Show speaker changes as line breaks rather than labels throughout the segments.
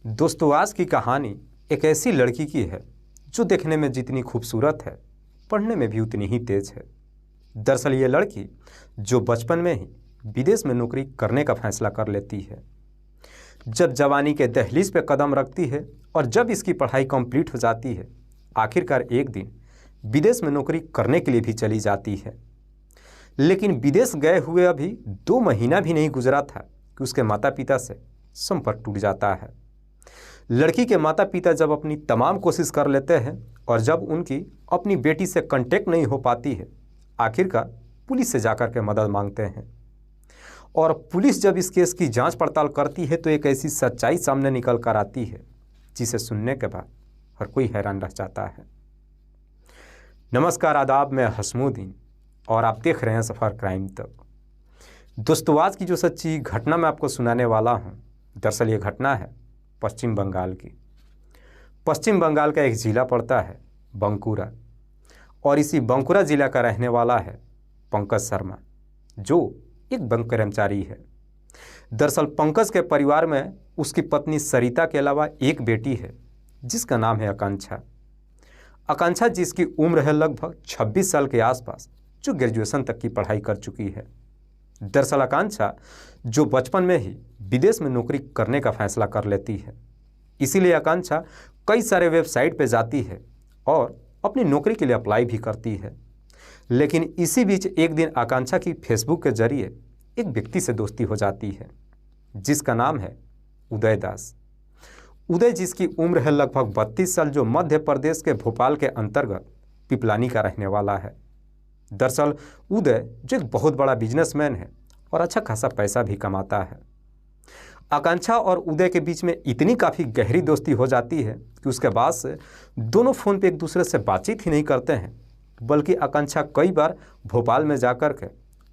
दोस्तों, आज की कहानी एक ऐसी लड़की की है जो देखने में जितनी खूबसूरत है, पढ़ने में भी उतनी ही तेज है। दरअसल ये लड़की जो बचपन में ही विदेश में नौकरी करने का फैसला कर लेती है, जब जवानी के दहलीज पे कदम रखती है और जब इसकी पढ़ाई कंप्लीट हो जाती है, आखिरकार एक दिन विदेश में नौकरी करने के लिए भी चली जाती है। लेकिन विदेश गए हुए अभी 2 महीना भी नहीं गुजरा था कि उसके माता पिता से संपर्क टूट जाता है। लड़की के माता पिता जब अपनी तमाम कोशिश कर लेते हैं और जब उनकी अपनी बेटी से कांटेक्ट नहीं हो पाती है, आखिरकार पुलिस से जाकर के मदद मांगते हैं। और पुलिस जब इस केस की जांच पड़ताल करती है तो एक ऐसी सच्चाई सामने निकल कर आती है जिसे सुनने के बाद हर कोई हैरान रह जाता है। नमस्कार, आदाब, मैं हसमुद्दीन और आप देख रहे हैं सफ़र क्राइम तक। दोस्तों, आज की जो सच्ची घटना मैं आपको सुनाने वाला हूँ, दरअसल ये घटना है पश्चिम बंगाल की। पश्चिम बंगाल का एक ज़िला पड़ता है बांकुरा, और इसी बांकुरा ज़िला का रहने वाला है पंकज शर्मा, जो एक बैंक कर्मचारी है। दरअसल पंकज के परिवार में उसकी पत्नी सरिता के अलावा एक बेटी है जिसका नाम है आकांक्षा। आकांक्षा जिसकी उम्र है लगभग 26 साल के आसपास, जो ग्रेजुएशन तक की पढ़ाई कर चुकी है। दरअसल आकांक्षा जो बचपन में ही विदेश में नौकरी करने का फैसला कर लेती है, इसीलिए आकांक्षा कई सारे वेबसाइट पर जाती है और अपनी नौकरी के लिए अप्लाई भी करती है। लेकिन इसी बीच एक दिन आकांक्षा की फेसबुक के जरिए एक व्यक्ति से दोस्ती हो जाती है जिसका नाम है उदय दास। उदय जिसकी उम्र है लगभग 32 साल, जो मध्य प्रदेश के भोपाल के अंतर्गत पिपलानी का रहने वाला है। दरअसल उदय जो एक बहुत बड़ा बिजनेसमैन है और अच्छा खासा पैसा भी कमाता है। आकांक्षा और उदय के बीच में इतनी काफ़ी गहरी दोस्ती हो जाती है कि उसके बाद से दोनों फ़ोन पे एक दूसरे से बातचीत ही नहीं करते हैं, बल्कि आकांक्षा कई बार भोपाल में जाकर के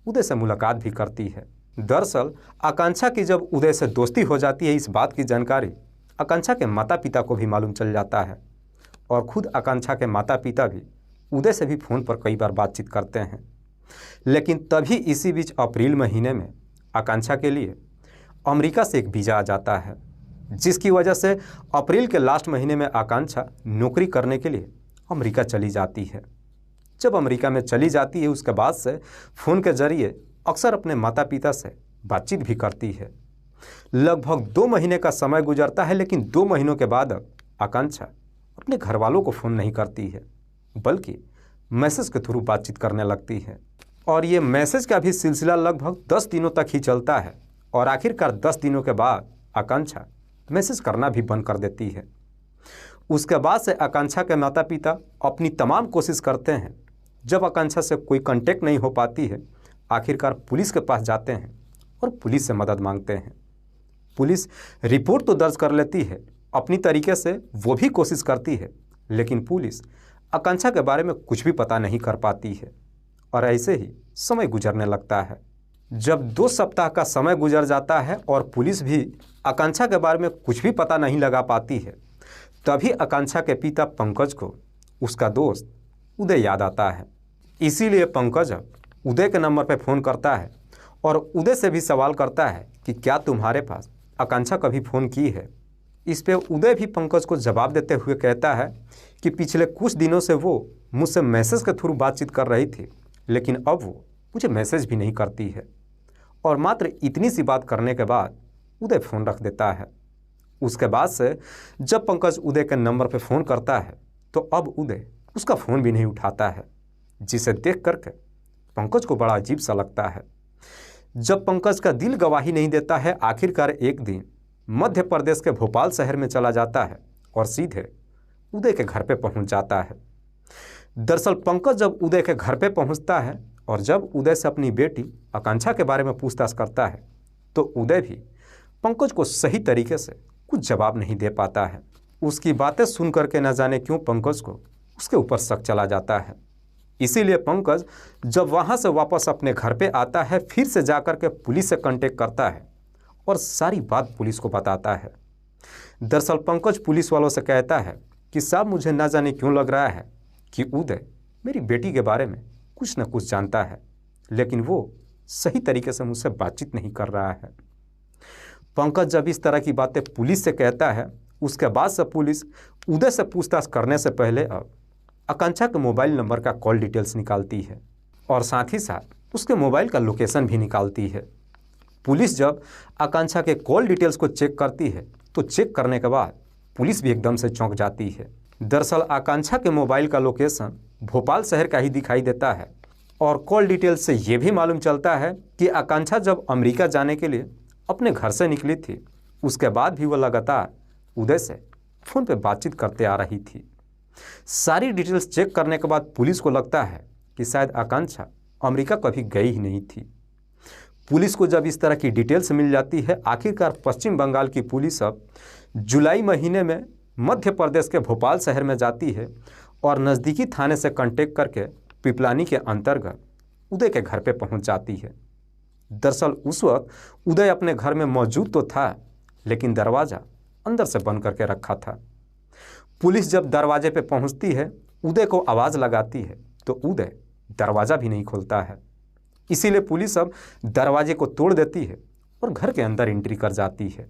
उदय से मुलाकात भी करती है। दरअसल आकांक्षा की जब उदय से दोस्ती हो जाती है, इस बात की जानकारी आकांक्षा के माता पिता को भी मालूम चल जाता है और ख़ुद आकांक्षा के माता पिता भी उदय से भी फ़ोन पर कई बार बातचीत करते हैं। लेकिन तभी इसी बीच अप्रैल महीने में आकांक्षा के लिए अमेरिका से एक वीज़ा आ जाता है, जिसकी वजह से अप्रैल के लास्ट महीने में आकांक्षा नौकरी करने के लिए अमेरिका चली जाती है। जब अमेरिका में चली जाती है, उसके बाद से फ़ोन के जरिए अक्सर अपने माता पिता से बातचीत भी करती है। लगभग 2 महीने का समय गुजरता है, लेकिन 2 महीनों के बाद आकांक्षा अपने घर वालों को फ़ोन नहीं करती है, बल्कि मैसेज के थ्रू बातचीत करने लगती है। और ये मैसेज का भी सिलसिला लगभग 10 दिनों तक ही चलता है और आखिरकार 10 दिनों के बाद आकांक्षा मैसेज करना भी बंद कर देती है। उसके बाद से आकांक्षा के माता पिता अपनी तमाम कोशिश करते हैं। जब आकांक्षा से कोई कांटेक्ट नहीं हो पाती है, आखिरकार पुलिस के पास जाते हैं और पुलिस से मदद मांगते हैं। पुलिस रिपोर्ट तो दर्ज कर लेती है, अपनी तरीके से वो भी कोशिश करती है, लेकिन पुलिस आकांक्षा के बारे में कुछ भी पता नहीं कर पाती है और ऐसे ही समय गुजरने लगता है। जब 2 सप्ताह का समय गुजर जाता है और पुलिस भी आकांक्षा के बारे में कुछ भी पता नहीं लगा पाती है, तभी आकांक्षा के पिता पंकज को उसका दोस्त उदय याद आता है। इसीलिए पंकज उदय के नंबर पर फ़ोन करता है और उदय से भी सवाल करता है कि क्या तुम्हारे पास आकांक्षा कभी फ़ोन की है। इस पे उदय भी पंकज को जवाब देते हुए कहता है कि पिछले कुछ दिनों से वो मुझसे मैसेज के थ्रू बातचीत कर रही थी, लेकिन अब वो मुझे मैसेज भी नहीं करती है। और मात्र इतनी सी बात करने के बाद उदय फ़ोन रख देता है। उसके बाद से जब पंकज उदय के नंबर पर फ़ोन करता है तो अब उदय उसका फ़ोन भी नहीं उठाता है, जिसे देख करके पंकज को बड़ा अजीब सा लगता है। जब पंकज का दिल गवाही नहीं देता है, आखिरकार एक दिन मध्य प्रदेश के भोपाल शहर में चला जाता है और सीधे उदय के घर पे पहुंच जाता है। दरअसल पंकज जब उदय के घर पे पहुंचता है और जब उदय से अपनी बेटी आकांक्षा के बारे में पूछताछ करता है, तो उदय भी पंकज को सही तरीके से कुछ जवाब नहीं दे पाता है। उसकी बातें सुन करके न जाने क्यों पंकज को उसके ऊपर शक चला जाता है। इसीलिए पंकज जब वहाँ से वापस अपने घर पे आता है, फिर से जाकर के पुलिस से कांटेक्ट करता है और सारी बात पुलिस को बताता है। दरअसल पंकज पुलिस वालों से कहता है कि साहब, मुझे ना जाने क्यों लग रहा है कि उदय मेरी बेटी के बारे में कुछ न कुछ जानता है, लेकिन वो सही तरीके से मुझसे बातचीत नहीं कर रहा है। पंकज जब इस तरह की बातें पुलिस से कहता है, उसके बाद से पुलिस उदय से पूछताछ करने से पहले अब आकांक्षा के मोबाइल नंबर का कॉल डिटेल्स निकालती है और साथ ही साथ उसके मोबाइल का लोकेशन भी निकालती है। पुलिस जब आकांक्षा के कॉल डिटेल्स को चेक करती है तो चेक करने के बाद पुलिस भी एकदम से चौंक जाती है। दरअसल आकांक्षा के मोबाइल का लोकेशन भोपाल शहर का ही दिखाई देता है और कॉल डिटेल्स से ये भी मालूम चलता है कि आकांक्षा जब अमेरिका जाने के लिए अपने घर से निकली थी, उसके बाद भी वो लगातार उदय से फ़ोन पे बातचीत करते आ रही थी। सारी डिटेल्स चेक करने के बाद पुलिस को लगता है कि शायद आकांक्षा अमेरिका कभी गई ही नहीं थी। पुलिस को जब इस तरह की डिटेल्स मिल जाती है, आखिरकार पश्चिम बंगाल की पुलिस अब जुलाई महीने में मध्य प्रदेश के भोपाल शहर में जाती है और नज़दीकी थाने से कांटेक्ट करके पिपलानी के अंतर्गत उदय के घर पे पहुंच जाती है। दरअसल उस वक्त उदय अपने घर में मौजूद तो था, लेकिन दरवाज़ा अंदर से बंद करके रखा था। पुलिस जब दरवाजे पे पहुंचती है, उदय को आवाज़ लगाती है तो उदय दरवाज़ा भी नहीं खोलता है। इसीलिए पुलिस अब दरवाजे को तोड़ देती है और घर के अंदर एंट्री कर जाती है।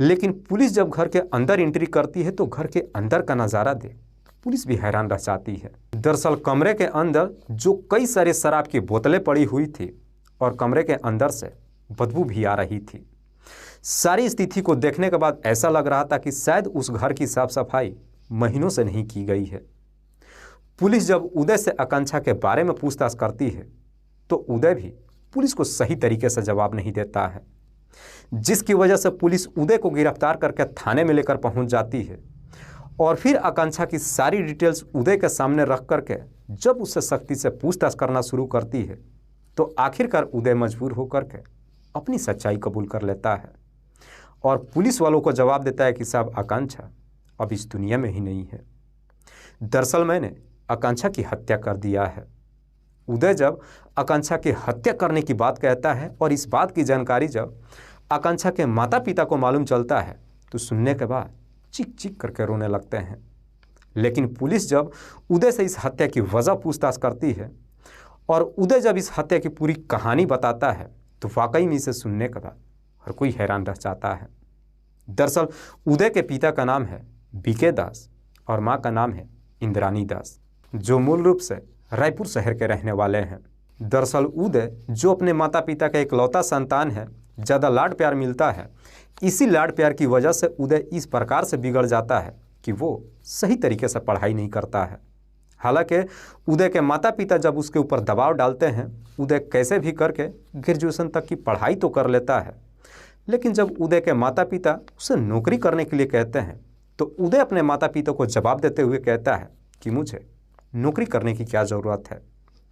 लेकिन पुलिस जब घर के अंदर एंट्री करती है तो घर के अंदर का नज़ारा देख पुलिस भी हैरान रह जाती है। दरअसल कमरे के अंदर जो कई सारे शराब की बोतलें पड़ी हुई थी और कमरे के अंदर से बदबू भी आ रही थी। सारी स्थिति को देखने के बाद ऐसा लग रहा था कि शायद उस घर की साफ सफाई महीनों से नहीं की गई है। पुलिस जब उदय से आकांक्षा के बारे में पूछताछ करती है तो उदय भी पुलिस को सही तरीके से जवाब नहीं देता है, जिसकी वजह से पुलिस उदय को गिरफ्तार करके थाने में लेकर पहुंच जाती है और फिर आकांक्षा की सारी डिटेल्स उदय के सामने रख करके जब उससे सख्ती से पूछताछ करना शुरू करती है तो आखिरकार उदय मजबूर होकर के अपनी सच्चाई कबूल कर लेता है और पुलिस वालों को जवाब देता है कि साहब आकांक्षा अब इस दुनिया में ही नहीं है। दरअसल मैंने आकांक्षा की हत्या कर दिया है। उदय जब आकांक्षा की हत्या करने की बात कहता है और इस बात की जानकारी जब आकांक्षा के माता पिता को मालूम चलता है तो सुनने के बाद चीख चीख करके रोने लगते हैं। लेकिन पुलिस जब उदय से इस हत्या की वजह पूछताछ करती है और उदय जब इस हत्या की पूरी कहानी बताता है तो वाकई में इसे सुनने के बाद हर कोई हैरान रह जाता है। दरअसल उदय के पिता का नाम है बीके दास और माँ का नाम है इंद्रानी दास, जो मूल रूप से रायपुर शहर के रहने वाले हैं। दरअसल उदय जो अपने माता पिता का इकलौता संतान है, ज़्यादा लाड प्यार मिलता है। इसी लाड प्यार की वजह से उदय इस प्रकार से बिगड़ जाता है कि वो सही तरीके से पढ़ाई नहीं करता है। हालांकि उदय के माता पिता जब उसके ऊपर दबाव डालते हैं, उदय कैसे भी करके ग्रेजुएशन तक की पढ़ाई तो कर लेता है। लेकिन जब उदय के माता पिता उसे नौकरी करने के लिए कहते हैं तो उदय अपने माता पिता को जवाब देते हुए कहता है कि मुझे नौकरी करने की क्या ज़रूरत है।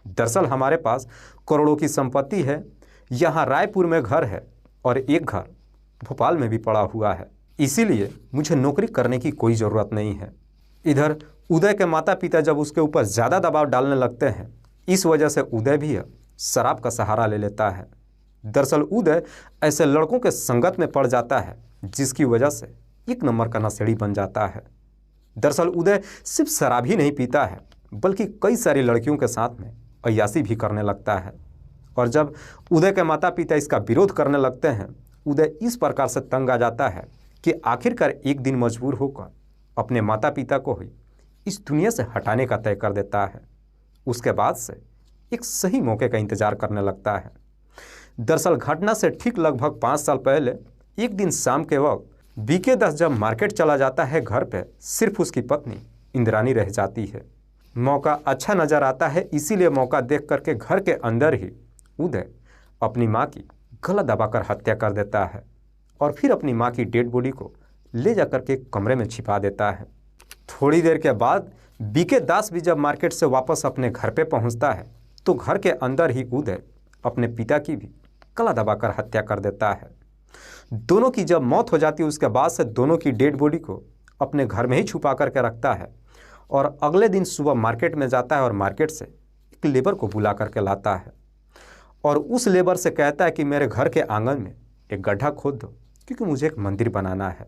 दरअसल हमारे पास करोड़ों की संपत्ति है, यहाँ रायपुर में घर है और एक घर भोपाल में भी पड़ा हुआ है, इसीलिए मुझे नौकरी करने की कोई ज़रूरत नहीं है। इधर उदय के माता पिता जब उसके ऊपर ज़्यादा दबाव डालने लगते हैं, इस वजह से उदय भी शराब का सहारा ले लेता है। दरअसल उदय ऐसे लड़कों के संगत में पड़ जाता है जिसकी वजह से एक नंबर का नशेड़ी बन जाता है। दरअसल उदय सिर्फ शराब ही नहीं पीता है बल्कि कई सारी लड़कियों के साथ में अय्याशी भी करने लगता है। और जब उदय के माता पिता इसका विरोध करने लगते हैं, उदय इस प्रकार से तंग आ जाता है कि आखिरकार एक दिन मजबूर होकर अपने माता पिता को ही इस दुनिया से हटाने का तय कर देता है। उसके बाद से एक सही मौके का इंतजार करने लगता है। दरअसल घटना से ठीक लगभग 5 साल पहले एक दिन शाम के वक्त बीके दास जब मार्केट चला जाता है, घर पे सिर्फ उसकी पत्नी इंद्रानी रह जाती है। मौका अच्छा नज़र आता है, इसीलिए मौका देख करके घर के अंदर ही उदय अपनी माँ की गला दबाकर हत्या कर देता है और फिर अपनी माँ की डेड बॉडी को ले जाकर के कमरे में छिपा देता है। थोड़ी देर के बाद बीके दास भी जब मार्केट से वापस अपने घर पे पहुंचता है तो घर के अंदर ही उदय अपने पिता की भी गला दबाकर हत्या कर देता है। दोनों की जब मौत हो जाती है, उसके बाद से दोनों की डेड बॉडी को अपने घर में ही छुपा करके रखता है और अगले दिन सुबह मार्केट में जाता है और मार्केट से एक लेबर को बुला करके लाता है और उस लेबर से कहता है कि मेरे घर के आंगन में एक गड्ढा खोद दो क्योंकि मुझे एक मंदिर बनाना है।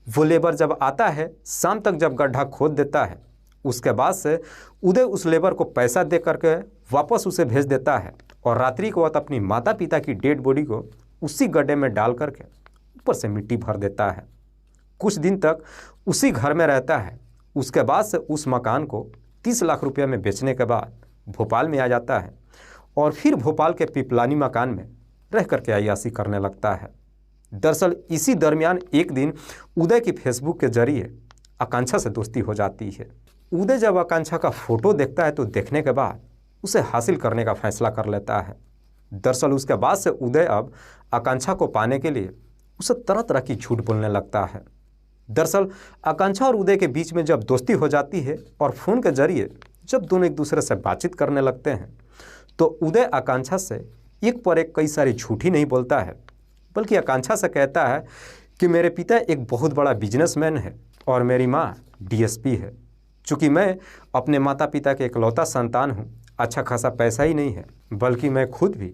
वो लेबर जब आता है, शाम तक जब गड्ढा खोद देता है, उसके बाद से उदय उस लेबर को पैसा दे करके वापस उसे भेज देता है और रात्रि को वक्त अपनी माता पिता की डेड बॉडी को उसी गड्ढे में डाल करके ऊपर से मिट्टी भर देता है। कुछ दिन तक उसी घर में रहता है। उसके बाद से उस मकान को 30 लाख रुपये में बेचने के बाद भोपाल में आ जाता है और फिर भोपाल के पिपलानी मकान में रह करके अय्याशी करने लगता है। दरअसल इसी दरमियान एक दिन उदय की फेसबुक के जरिए आकांक्षा से दोस्ती हो जाती है। उदय जब आकांक्षा का फोटो देखता है तो देखने के बाद उसे हासिल करने का फैसला कर लेता है। दरअसल उसके बाद से उदय अब आकांक्षा को पाने के लिए उसे तरह तरह की झूठ बोलने लगता है। दरअसल आकांक्षा और उदय के बीच में जब दोस्ती हो जाती है और फ़ोन के जरिए जब दोनों एक दूसरे से बातचीत करने लगते हैं तो उदय आकांक्षा से एक पर एक कई सारी झूठ ही नहीं बोलता है, बल्कि आकांक्षा से कहता है कि मेरे पिता एक बहुत बड़ा बिजनेसमैन है और मेरी माँ डीएसपी है। चूँकि मैं अपने माता पिता के इकलौता संतान हूँ, अच्छा खासा पैसा ही नहीं है, बल्कि मैं खुद भी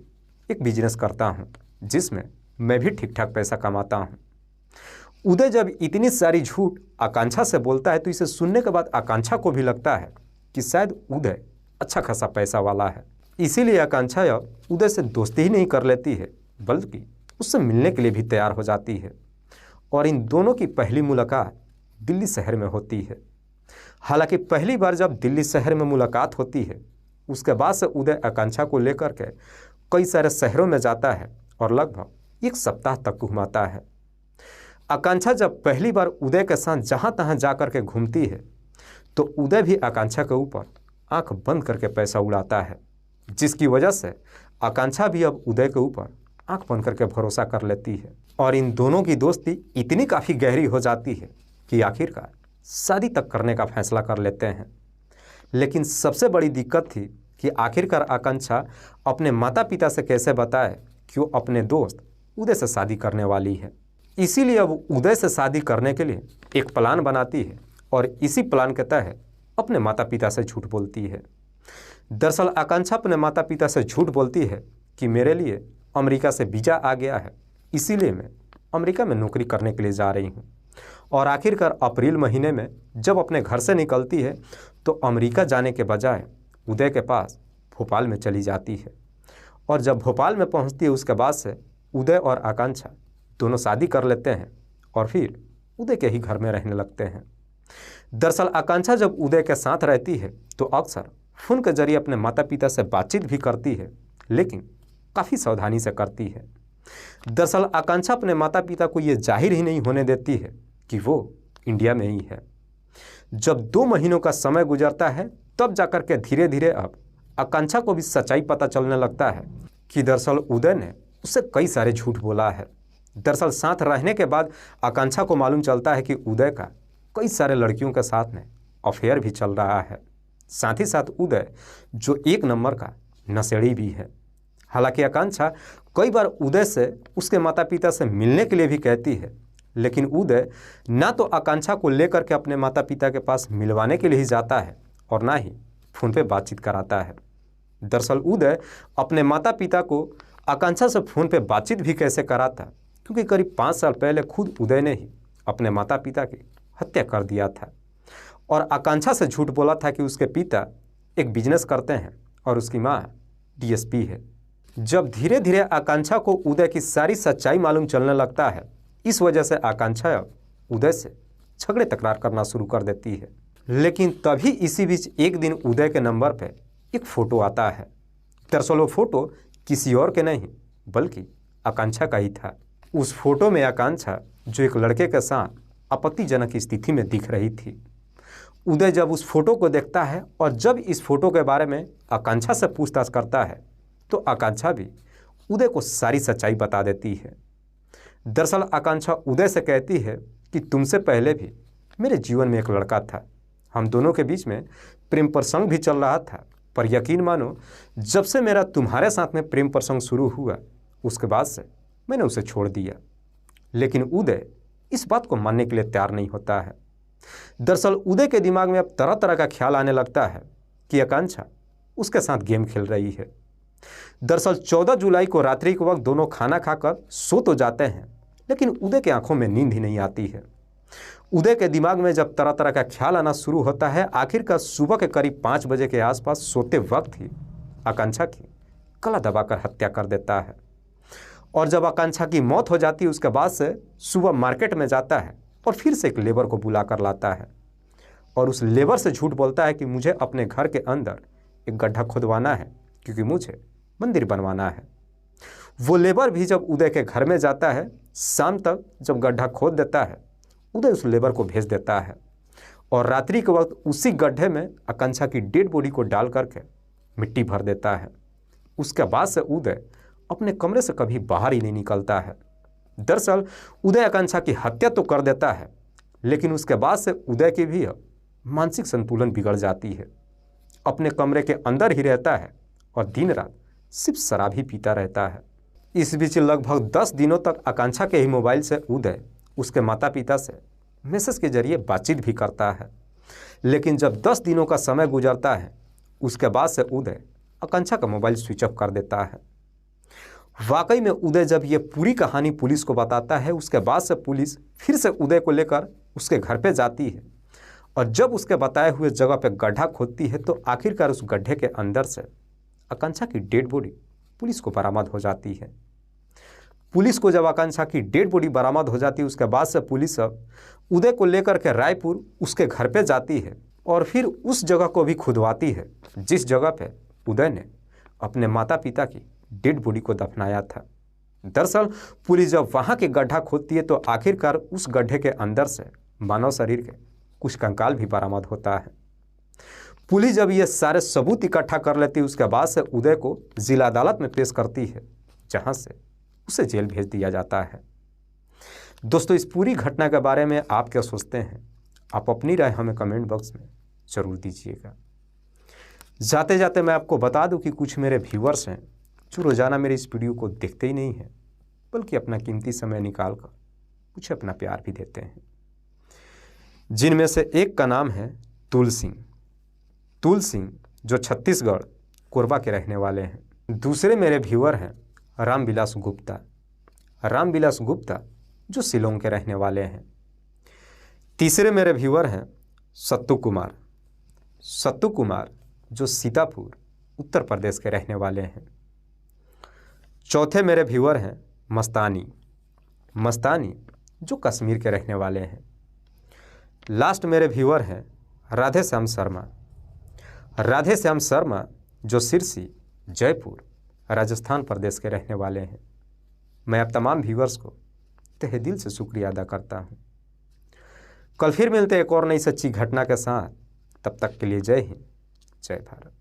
एक बिजनेस करता हूँ जिसमें मैं भी ठीक ठाक पैसा कमाता हूँ। उदय जब इतनी सारी झूठ आकांक्षा से बोलता है तो इसे सुनने के बाद आकांक्षा को भी लगता है कि शायद उदय अच्छा खासा पैसा वाला है। इसीलिए आकांक्षा अब उदय से दोस्ती ही नहीं कर लेती है, बल्कि उससे मिलने के लिए भी तैयार हो जाती है और इन दोनों की पहली मुलाकात दिल्ली शहर में होती है। हालांकि पहली बार जब दिल्ली शहर में मुलाकात होती है उसके बाद से उदय आकांक्षा को लेकर के कई सारे शहरों में जाता है और लगभग 1 सप्ताह तक घुमाता है। आकांक्षा जब पहली बार उदय के साथ जहाँ तहाँ जा कर के घूमती है तो उदय भी आकांक्षा के ऊपर आंख बंद करके पैसा उड़ाता है, जिसकी वजह से आकांक्षा भी अब उदय के ऊपर आंख बंद करके भरोसा कर लेती है और इन दोनों की दोस्ती इतनी काफ़ी गहरी हो जाती है कि आखिरकार शादी तक करने का फैसला कर लेते हैं। लेकिन सबसे बड़ी दिक्कत थी कि आखिरकार आकांक्षा अपने माता पिता से कैसे बताए कि वो अपने दोस्त उदय से शादी करने वाली है। इसीलिए अब उदय से शादी करने के लिए एक प्लान बनाती है और इसी प्लान के तहत अपने माता पिता से झूठ बोलती है। दरअसल आकांक्षा अपने माता पिता से झूठ बोलती है कि मेरे लिए अमेरिका से वीज़ा आ गया है, इसीलिए मैं अमेरिका में नौकरी करने के लिए जा रही हूँ। और आखिरकार अप्रैल महीने में जब अपने घर से निकलती है तो अमेरिका जाने के बजाय उदय के पास भोपाल में चली जाती है और जब भोपाल में पहुँचती है उसके बाद से उदय और आकांक्षा दोनों शादी कर लेते हैं और फिर उदय के ही घर में रहने लगते हैं। दरअसल आकांक्षा जब उदय के साथ रहती है तो अक्सर फ़ोन के जरिए अपने माता पिता से बातचीत भी करती है, लेकिन काफ़ी सावधानी से करती है। दरअसल आकांक्षा अपने माता पिता को ये जाहिर ही नहीं होने देती है कि वो इंडिया में ही है। जब 2 महीनों का समय गुजरता है तब जाकर के धीरे धीरे अब आकांक्षा को भी सच्चाई पता चलने लगता है कि दरअसल उदय ने उससे कई सारे झूठ बोला है। दरअसल साथ रहने के बाद आकांक्षा को मालूम चलता है कि उदय का कई सारे लड़कियों के साथ में अफेयर भी चल रहा है। साथ ही साथ उदय जो 1 नंबर का नशेड़ी भी है। हालांकि आकांक्षा कई बार उदय से उसके माता पिता से मिलने के लिए भी कहती है, लेकिन उदय ना तो आकांक्षा को लेकर के अपने माता पिता के पास मिलवाने के लिए ही जाता है और ना ही फ़ोन पे बातचीत कराता है। दरअसल उदय अपने माता पिता को आकांक्षा से फ़ोन पे बातचीत भी कैसे कराता, क्योंकि करीब 5 साल पहले खुद उदय ने ही अपने माता पिता की हत्या कर दिया था और आकांक्षा से झूठ बोला था कि उसके पिता एक बिजनेस करते हैं और उसकी माँ डीएसपी है। जब धीरे धीरे आकांक्षा को उदय की सारी सच्चाई मालूम चलने लगता है, इस वजह से आकांक्षा अब उदय से झगड़े तकरार करना शुरू कर देती है। लेकिन तभी इसी बीच एक दिन उदय के नंबर पर एक फ़ोटो आता है। दरअसल वो फ़ोटो किसी और के नहीं बल्कि आकांक्षा का ही था। उस फोटो में आकांक्षा जो एक लड़के के साथ आपत्तिजनक स्थिति में दिख रही थी। उदय जब उस फोटो को देखता है और जब इस फोटो के बारे में आकांक्षा से पूछताछ करता है तो आकांक्षा भी उदय को सारी सच्चाई बता देती है। दरअसल आकांक्षा उदय से कहती है कि तुमसे पहले भी मेरे जीवन में एक लड़का था, हम दोनों के बीच में प्रेम प्रसंग भी चल रहा था, पर यकीन मानो जब से मेरा तुम्हारे साथ में प्रेम प्रसंग शुरू हुआ उसके बाद से मैंने उसे छोड़ दिया। लेकिन उदय इस बात को मानने के लिए तैयार नहीं होता है। दरअसल उदय के दिमाग में अब तरह तरह का ख्याल आने लगता है कि आकांक्षा उसके साथ गेम खेल रही है। दरअसल 14 जुलाई को रात्रि के वक्त दोनों खाना खाकर सो तो जाते हैं, लेकिन उदय की आंखों में नींद ही नहीं आती है। उदय के दिमाग में जब तरह तरह का ख्याल आना शुरू होता है, आखिरकार सुबह के करीब 5 बजे के आसपास सोते वक्त ही आकांक्षा की गला दबाकर हत्या कर देता है और जब आकांक्षा की मौत हो जाती है उसके बाद से सुबह मार्केट में जाता है और फिर से एक लेबर को बुला कर लाता है और उस लेबर से झूठ बोलता है कि मुझे अपने घर के अंदर एक गड्ढा खुदवाना है क्योंकि मुझे मंदिर बनवाना है। वो लेबर भी जब उदय के घर में जाता है, शाम तक जब गड्ढा खोद देता है, उदय उस लेबर को भेज देता है और रात्रि के वक्त उसी गड्ढे में आकांक्षा की डेड बॉडी को डाल करके मिट्टी भर देता है। उसके बाद से उदय अपने कमरे से कभी बाहर ही नहीं निकलता है। दरअसल उदय आकांक्षा की हत्या तो कर देता है, लेकिन उसके बाद से उदय की भी मानसिक संतुलन बिगड़ जाती है। अपने कमरे के अंदर ही रहता है और दिन रात सिर्फ शराब ही पीता रहता है। इस बीच लगभग 10 दिनों तक आकांक्षा के ही मोबाइल से उदय उसके माता पिता से मैसेज के जरिए बातचीत भी करता है, लेकिन जब 10 दिनों का समय गुजरता है उसके बाद से उदय आकांक्षा का मोबाइल स्विच ऑफ कर देता है। वाकई में उदय जब ये पूरी कहानी पुलिस को बताता है, उसके बाद से पुलिस फिर से उदय को लेकर उसके घर पे जाती है और जब उसके बताए हुए जगह पे गड्ढा खोदती है तो आखिरकार उस गड्ढे के अंदर से आकांक्षा की डेड बॉडी पुलिस को बरामद हो जाती है। पुलिस को जब आकांक्षा की डेड बॉडी बरामद हो जाती है उसके बाद से पुलिस अब उदय को लेकर के रायपुर उसके घर पे जाती है और फिर उस जगह को भी खुदवाती है जिस जगह पे उदय ने अपने माता पिता की डेड बॉडी को दफनाया था। दरअसल पुलिस जब वहाँ के गड्ढा खोदती है तो आखिरकार उस गड्ढे के अंदर से मानव शरीर के कुछ कंकाल भी बरामद होता है। पुलिस जब ये सारे सबूत इकट्ठा कर लेती है उसके बाद से उदय को जिला अदालत में पेश करती है, जहाँ से उसे जेल भेज दिया जाता है। दोस्तों, इस पूरी घटना के बारे में आप क्या सोचते हैं? आप अपनी राय हमें कमेंट बॉक्स में ज़रूर दीजिएगा। जाते जाते मैं आपको बता दूं कि कुछ मेरे व्यूअर्स हैं जो रोज़ाना मेरे इस वीडियो को देखते ही नहीं हैं, बल्कि अपना कीमती समय निकाल कर मुझे अपना प्यार भी देते हैं, जिनमें से एक का नाम है तुल सिंह। तुल सिंह जो छत्तीसगढ़ कोरबा के रहने वाले हैं। दूसरे मेरे व्यूअर हैं रामविलास गुप्ता। रामविलास गुप्ता जो शिलोंग के रहने वाले हैं। तीसरे मेरे व्यूअर हैं सत्तू कुमार। सत्तू कुमार जो सीतापुर उत्तर प्रदेश के रहने वाले हैं। चौथे मेरे व्यूअर हैं मस्तानी। मस्तानी जो कश्मीर के रहने वाले हैं। लास्ट मेरे व्यूअर हैं राधे श्याम शर्मा। राधे श्याम शर्मा जो सिरसी जयपुर राजस्थान प्रदेश के रहने वाले हैं। मैं आप तमाम व्यूअर्स को तहे दिल से शुक्रिया अदा करता हूं। कल फिर मिलते एक और नई सच्ची घटना के साथ। तब तक के लिए जय हिंद, जय भारत।